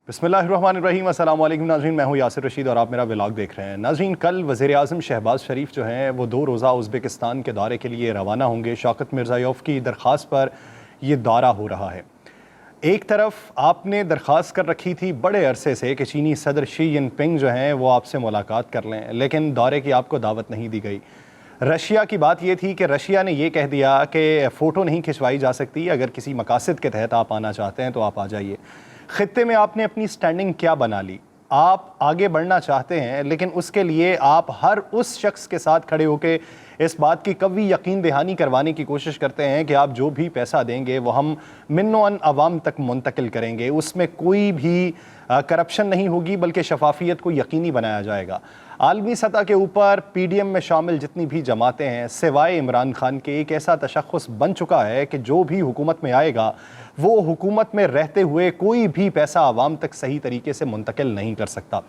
बिस्मिल्लाहिर्रहमानिर्रहीम। अस्सलाम वालेकुम नाज़रीन, मैं हूँ यासिर रशीद और आप मेरा व्लॉग देख रहे हैं। नाज़रीन, कल वज़ीर-ए-आज़म शहबाज शरीफ जो हैं वो 2 रोज़ा उज़्बेकिस्तान के दौरे के लिए रवाना होंगे। शौकत मिर्ज़ायोव की दरख्वास्त पर ये दौरा हो रहा है। एक तरफ आपने दरख्वास्त कर रखी थी बड़े अरसे से कि चीनी सदर शी जिनपिंग जो हैं वो आपसे मुलाकात कर लें, लेकिन दौरे की आपको दावत नहीं दी गई। रशिया की बात ये थी कि रशिया ने ये कह दिया कि फ़ोटो नहीं खिंचवाई जा सकती, अगर किसी मकासद के तहत आप आना चाहते हैं तो आप आ जाइए। खित्ते में आपने अपनी स्टैंडिंग क्या बना ली? आप आगे बढ़ना चाहते हैं, लेकिन उसके लिए आप हर उस शख्स के साथ खड़े होकर इस बात की कवी यकीन दहानी करवाने की कोशिश करते हैं कि आप जो भी पैसा देंगे वो हम मिन्नो-अन अवाम तक मुंतकिल करेंगे, उसमें कोई भी करप्शन नहीं होगी बल्कि शफाफियत को यकीनी बनाया जाएगा। आलमी सतह के ऊपर पीडीएम में शामिल जितनी भी जमातें हैं सिवाय इमरान खान के एक ऐसा तशख़्ख़ुस बन चुका है कि जो भी हुकूमत में आएगा वो हुकूमत में रहते हुए कोई भी पैसा आवाम तक सही तरीके से मुंतकिल नहीं कर सकता।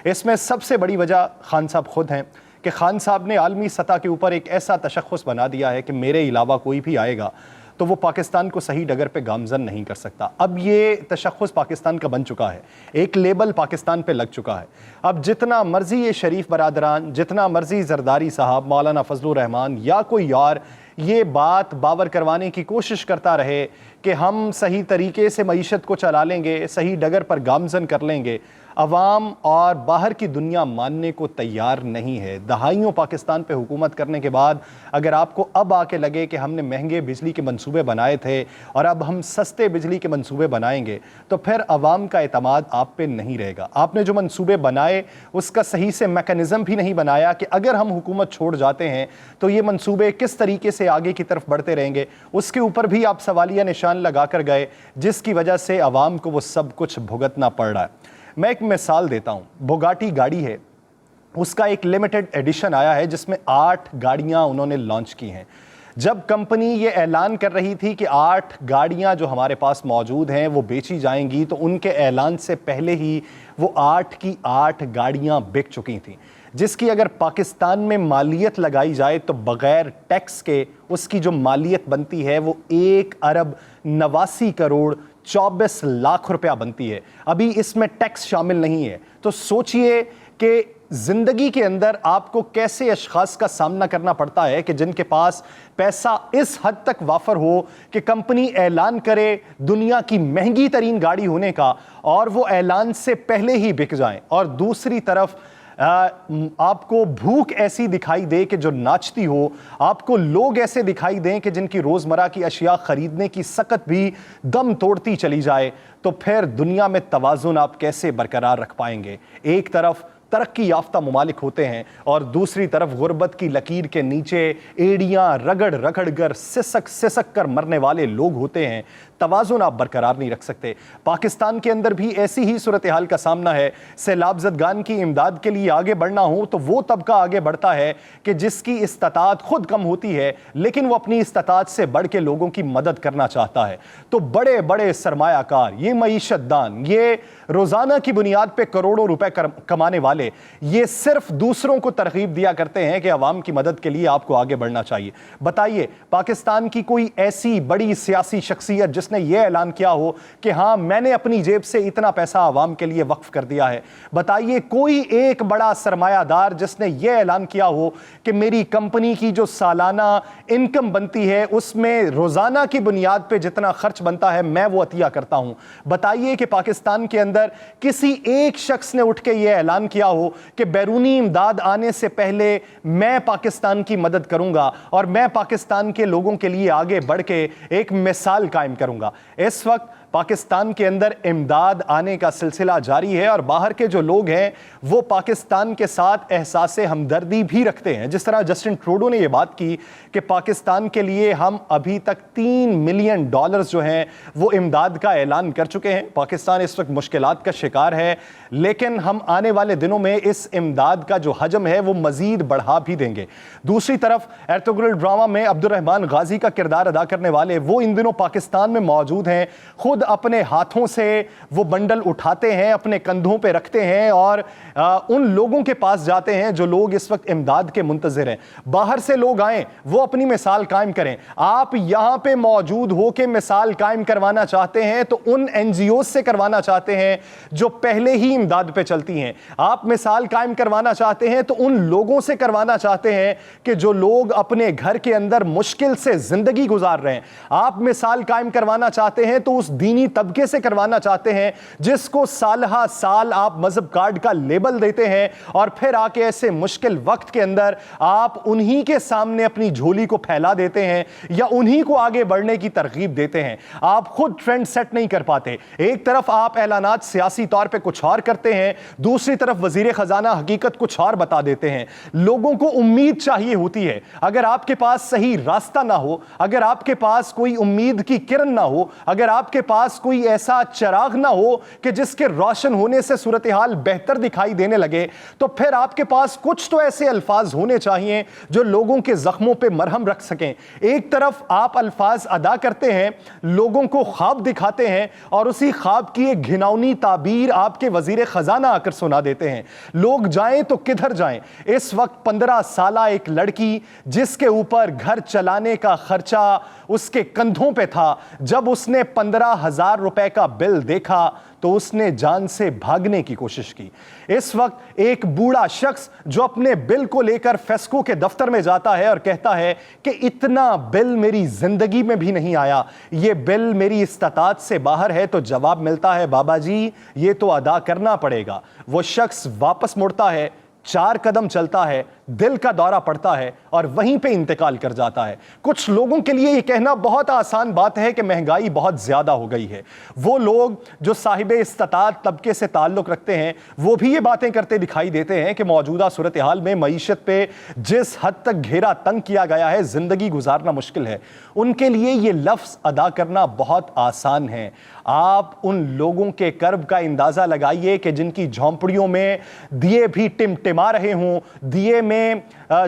इसमें सबसे बड़ी वजह खान साहब ख़ुद हैं कि खान साहब ने आलमी सतह के ऊपर एक ऐसा तशख़्ख़ुस बना दिया है कि मेरे अलावा कोई भी आएगा तो वो पाकिस्तान को सही डगर पे गामजन नहीं कर सकता। अब ये तशख़्ख़ुस पाकिस्तान का बन चुका है, एक लेबल पाकिस्तान पे लग चुका है। अब जितना मर्जी ये शरीफ बरादरान, जितना मर्जी जरदारी साहब, मौलाना फजलुर रहमान या कोई और ये बात बावर करवाने की कोशिश करता रहे कि हम सही तरीके से मईशत को चला लेंगे, सही डगर पर गामजन कर लेंगे, अवाम और बाहर की दुनिया मानने को तैयार नहीं है। दहाइयों पाकिस्तान पे हुकूमत करने के बाद अगर आपको अब आके लगे कि हमने महंगे बिजली के मंसूबे बनाए थे और अब हम सस्ते बिजली के मंसूबे बनाएंगे तो फिर अवाम का एतमाद आप पे नहीं रहेगा। आपने जो मंसूबे बनाए उसका सही से मैकेनिज़्म भी नहीं बनाया कि अगर हम हुकूमत छोड़ जाते हैं तो ये मंसूबे किस तरीके से आगे की तरफ बढ़ते रहेंगे, उसके ऊपर भी आप सवालिया निशान लगा कर गए, जिसकी वजह से अवाम को वो सब कुछ भुगतना पड़ रहा है। मैं एक मिसाल देता हूँ, बुगाटी गाड़ी है, उसका एक लिमिटेड एडिशन आया है जिसमें 8 गाड़ियाँ उन्होंने लॉन्च की हैं। जब कंपनी ये ऐलान कर रही थी कि 8 गाड़ियाँ जो हमारे पास मौजूद हैं वो बेची जाएंगी, तो उनके ऐलान से पहले ही वो 8 की 8 गाड़ियाँ बिक चुकी थी, जिसकी अगर पाकिस्तान में मालियत लगाई जाए तो बग़ैर टैक्स के उसकी जो मालियत बनती है वो 1 अरब 89 करोड़ 24 लाख रुपया बनती है। अभी इसमें टैक्स शामिल नहीं है। तो सोचिए कि ज़िंदगी के अंदर आपको कैसे अशख़ास का सामना करना पड़ता है कि जिनके पास पैसा इस हद तक वाफर हो कि कंपनी ऐलान करे दुनिया की महंगी तरीन गाड़ी होने का और वो ऐलान से पहले ही बिक जाएं, और दूसरी तरफ आपको भूख ऐसी दिखाई दे कि जो नाचती हो, आपको लोग ऐसे दिखाई दें कि जिनकी रोज़मर्रा की अशिया ख़रीदने की सकत भी दम तोड़ती चली जाए, तो फिर दुनिया में तवाज़ुन आप कैसे बरकरार रख पाएंगे? एक तरफ तरक्की याफ्ता ममालिक होते हैं और दूसरी तरफ गुर्बत की लकीर के नीचे एड़ियाँ रगड़ रगड़ कर सिसक सिसक कर मरने वाले लोग होते हैं। तवाज़ुन आप बरकरार नहीं रख सकते। पाकिस्तान के अंदर भी ऐसी ही सूरत हाल का सामना है। सैलाब ज़दगान की इमदाद के लिए आगे बढ़ना हो तो वो तबका आगे बढ़ता है कि जिसकी इस्तात खुद कम होती है लेकिन वो अपनी इस्तात से बढ़ के लोगों की मदद करना चाहता है। तो बड़े बड़े सरमायाकार, ये मईशतदान, ये रोज़ाना की बुनियाद पर करोड़ों रुपए कमाने वाले, ये सिर्फ दूसरों को तरगीब दिया करते हैं कि अवाम की मदद के लिए आपको आगे बढ़ना चाहिए। बताइए, पाकिस्तान की कोई ऐसी बड़ी सियासी शख्सियत जिसने ये ऐलान किया हो कि हाँ मैंने अपनी जेब से इतना पैसा अवाम के लिए वक्फ कर दिया है? बताइए, कोई एक बड़ा सरमायादार जिसने ये ऐलान किया हो कि मेरी कंपनी की जो सालाना इनकम बनती है उसमें रोजाना की बुनियाद पे जितना खर्च बनता है मैं वो अतिया करता हूं? बताइए कि पाकिस्तान के अंदर किसी एक शख्स ने उठ के ये ऐलान किया हो कि बैरूनी इमदाद आने से पहले मैं पाकिस्तान की मदद करूंगा और मैं पाकिस्तान के लोगों के लिए आगे बढ़ के एक मिसाल कायम करूंगा। इस वक्त पाकिस्तान के अंदर इमदाद आने का सिलसिला जारी है और बाहर के जो लोग हैं वो पाकिस्तान के साथ एहसास हमदर्दी भी रखते हैं। जिस तरह जस्टिन ट्रूडो ने यह बात की कि पाकिस्तान के लिए हम अभी तक $3 मिलियन जो हैं वो इमदाद का ऐलान कर चुके हैं। पाकिस्तान इस वक्त मुश्किलात का शिकार है, लेकिन हम आने वाले दिनों में इस इमदाद का जो हजम है वो मजीद बढ़ा भी देंगे। दूसरी तरफ एर्तुगरुल ड्रामा में अब्दुर्रहमान गाजी का किरदार अदा करने वाले वो इन दिनों पाकिस्तान में मौजूद हैं। खुद خود اپنے ہاتھوں سے وہ بنڈل اٹھاتے ہیں, اپنے کندھوں پہ رکھتے ہیں اور ان لوگوں کے پاس جاتے ہیں جو لوگ اس وقت امداد کے منتظر ہیں. باہر سے لوگ آئیں, وہ اپنی مثال قائم کریں. آپ یہاں پہ موجود ہو کے مثال قائم کروانا چاہتے ہیں تو ان این جی اوز سے کروانا چاہتے ہیں جو پہلے ہی امداد پہ چلتی ہیں. آپ مثال قائم کروانا چاہتے ہیں تو ان لوگوں سے کروانا چاہتے ہیں کہ جو لوگ اپنے گھر کے اندر مشکل سے زندگی گزار رہے ہیں. آپ مثال قائم کروانا چاہتے ہیں تو اس دینی طبقے سے کروانا چاہتے ہیں جس کو سالہ سال آپ مذہب کارڈ کا لیبل دیتے ہیں اور پھر آ کے ایسے مشکل وقت کے اندر آپ انہی کے سامنے اپنی جھولی کو پھیلا دیتے ہیں یا انہی کو آگے بڑھنے کی ترغیب دیتے ہیں. آپ خود ٹرینڈ سیٹ نہیں کر پاتے. ایک طرف آپ اعلانات سیاسی طور پہ کچھ اور کرتے ہیں, دوسری طرف وزیر خزانہ حقیقت کچھ اور بتا دیتے ہیں. لوگوں کو امید چاہیے ہوتی ہے. اگر آپ کے پاس صحیح راستہ نہ ہو, اگر آپ کے پاس کوئی امید کی کرن نہ ہو, اگر آپ کے پاس کوئی ایسا چراغ نہ ہو کہ جس کے روشن ہونے سے صورتحال بہتر دکھائی دینے لگے, تو پھر آپ کے پاس کچھ تو ایسے الفاظ ہونے چاہیے جو لوگوں کے زخموں پہ مرہم رکھ سکیں. ایک طرف آپ الفاظ ادا کرتے ہیں, لوگوں کو خواب دکھاتے ہیں اور اسی خواب کی ایک گھناؤنی تعبیر آپ کے وزیر خزانہ آ کر سنا دیتے ہیں. لوگ جائیں تو کدھر جائیں؟ اس وقت 15 سالہ ایک لڑکی جس کے اوپر گھر چلانے کا خرچہ اس کے کندھوں پہ تھا, جب اس نے 15,000 روپے کا بل دیکھا تو اس نے جان سے بھاگنے کی کوشش کی. اس وقت ایک بوڑھا شخص جو اپنے بل کو لے کر فیسکو کے دفتر میں جاتا ہے اور کہتا ہے کہ اتنا بل میری زندگی میں بھی نہیں آیا, یہ بل میری استطاعت سے باہر ہے, تو جواب ملتا ہے بابا جی یہ تو ادا کرنا پڑے گا. وہ شخص واپس مڑتا ہے, 4 قدم چلتا ہے, دل کا دورہ پڑتا ہے اور وہیں پہ انتقال کر جاتا ہے. کچھ لوگوں کے لیے یہ کہنا بہت آسان بات ہے کہ مہنگائی بہت زیادہ ہو گئی ہے. وہ لوگ جو صاحب استطاعت طبقے سے تعلق رکھتے ہیں وہ بھی یہ باتیں کرتے دکھائی دیتے ہیں کہ موجودہ صورتحال میں معیشت پہ جس حد تک گھیرا تنگ کیا گیا ہے, زندگی گزارنا مشکل ہے. ان کے لیے یہ لفظ ادا کرنا بہت آسان ہے. آپ ان لوگوں کے کرب کا اندازہ لگائیے کہ جن کی جھونپڑیوں میں دیے بھی ٹمٹما رہے ہوں, دیے میں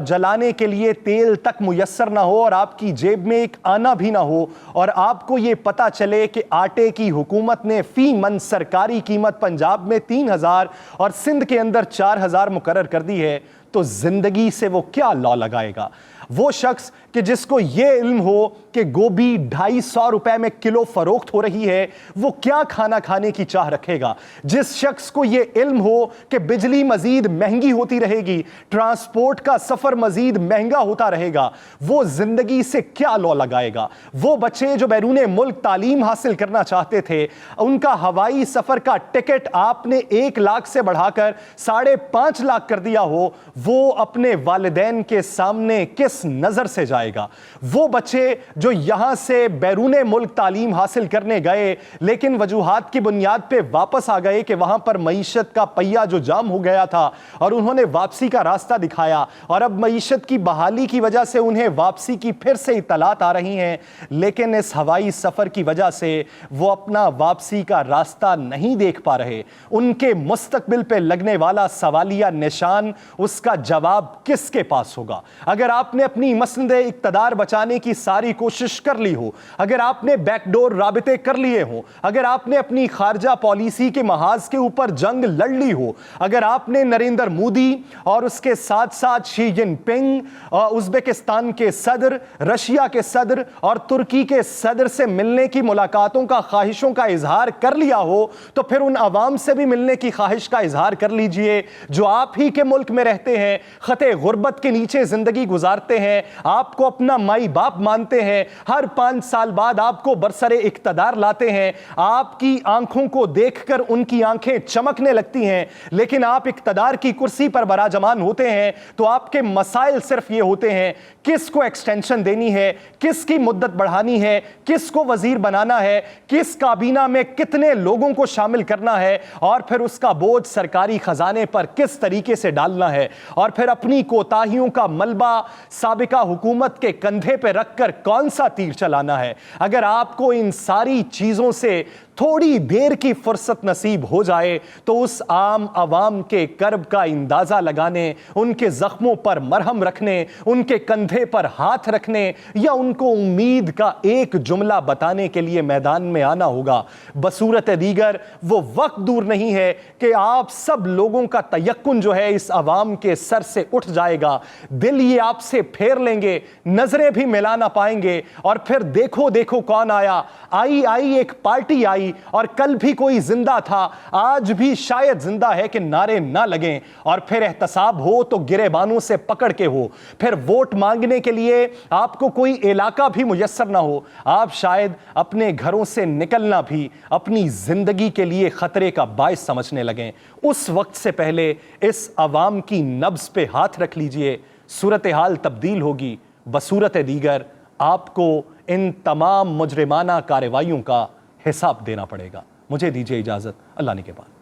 جلانے کے لیے تیل تک میسر نہ ہو اور آپ کی جیب میں ایک آنا بھی نہ ہو, اور آپ کو یہ پتا چلے کہ آٹے کی حکومت نے فی من سرکاری قیمت پنجاب میں 3,000 اور سندھ کے اندر 4,000 مقرر کر دی ہے, تو زندگی سے وہ کیا لا لگائے گا؟ وہ شخص کہ جس کو یہ علم ہو کہ گوبھی 250 روپے میں کلو فروخت ہو رہی ہے, وہ کیا کھانا کھانے کی چاہ رکھے گا؟ جس شخص کو یہ علم ہو کہ بجلی مزید مہنگی ہوتی رہے گی, ٹرانسپورٹ کا سفر مزید مہنگا ہوتا رہے گا, وہ زندگی سے کیا لو لگائے گا؟ وہ بچے جو بیرون ملک تعلیم حاصل کرنا چاہتے تھے, ان کا ہوائی سفر کا ٹکٹ آپ نے 1 لاکھ سے بڑھا کر 5.5 لاکھ کر دیا ہو, وہ اپنے والدین کے سامنے کس نظر سے جائے گا؟ وہ بچے جو یہاں سے بیرون ملک تعلیم حاصل کرنے گئے لیکن وجوہات کی بنیاد پہ واپس آ گئے کہ وہاں پر معیشت کا پہیہ جو جام ہو گیا تھا اور انہوں نے واپسی کا راستہ دکھایا, اور اب معیشت کی بحالی کی وجہ سے انہیں واپسی کی پھر سے اطلاعات آ رہی ہیں, لیکن اس ہوائی سفر کی وجہ سے وہ اپنا واپسی کا راستہ نہیں دیکھ پا رہے. ان کے مستقبل پہ لگنے والا سوالیہ نشان, اس کا جواب کس کے پاس ہوگا؟ اگر آپ نے اپنی مسند اقتدار بچانے کی ساری کوشش کر لی ہو, اگر آپ نے بیک ڈور رابطے کر لیے ہوں, اگر آپ نے اپنی خارجہ پالیسی کے محاذ کے اوپر جنگ لڑ لی ہو, اگر آپ نے نریندر مودی اور اس کے ساتھ ساتھ شی جن پنگ, ازبکستان کے صدر, رشیا کے صدر اور ترکی کے صدر سے ملنے کی ملاقاتوں کا, خواہشوں کا اظہار کر لیا ہو, تو پھر ان عوام سے بھی ملنے کی خواہش کا اظہار کر لیجئے جو آپ ہی کے ملک میں رہتے ہیں, خطے غربت کے نیچے زندگی گزارتے ہیں, آپ کو اپنا مائی باپ مانتے ہیں, ہر 5 سال بعد آپ کو برسر اقتدار لاتے ہیں, آپ کی آنکھوں کو دیکھ کر ان کی آنکھیں چمکنے لگتی ہیں, لیکن آپ اقتدار کی کرسی پر براجمان ہوتے ہیں تو آپ کے مسائل صرف یہ ہوتے ہیں کس کو ایکسٹینشن دینی ہے, کس کی مدت بڑھانی ہے, کس کو وزیر بنانا ہے, کس کابینہ میں کتنے لوگوں کو شامل کرنا ہے, اور پھر اس کا بوجھ سرکاری خزانے پر کس طریقے سے ڈالنا ہے, اور پھر اپنی کوتاہیوں کا ملبہ سابقہ حکومت کے کندھے پہ رکھ کر کون سا تیر چلانا ہے. اگر آپ کو ان ساری چیزوں سے थोड़ी देर की फुर्सत नसीब हो जाए तो उस आम आवाम के कर्ब का अंदाजा लगाने, उनके जख्मों पर मरहम रखने, उनके कंधे पर हाथ रखने या उनको उम्मीद का एक जुमला बताने के लिए मैदान में आना होगा। बसूरत दीगर वो वक्त दूर नहीं है कि आप सब लोगों का तयक्कुन जो है इस आवाम के सर से उठ जाएगा, दिल ये आपसे फेर लेंगे, नजरें भी मिला ना पाएंगे और फिर देखो देखो कौन आया, आई आई एक पार्टी आई और कल भी कोई जिंदा था, आज भी शायद जिंदा है कि नारे ना लगें, और फिर एहतसाब हो तो गिरेबानों से पकड़ के हो, फिर वोट मांगने के लिए आपको कोई इलाका भी मुयस्सर ना हो, आप शायद अपने घरों से निकलना भी अपनी जिंदगी के लिए खतरे का बायस समझने लगें। उस वक्त से पहले इस अवाम की नब्ज पे हाथ रख लीजिए, सूरत हाल तब्दील होगी। बसूरत दीगर आपको इन तमाम मुजरिमाना कार्रवाइयों का हिसाब देना पड़ेगा। मुझे दीजिए इजाज़त, अल्लाह ने के बाद।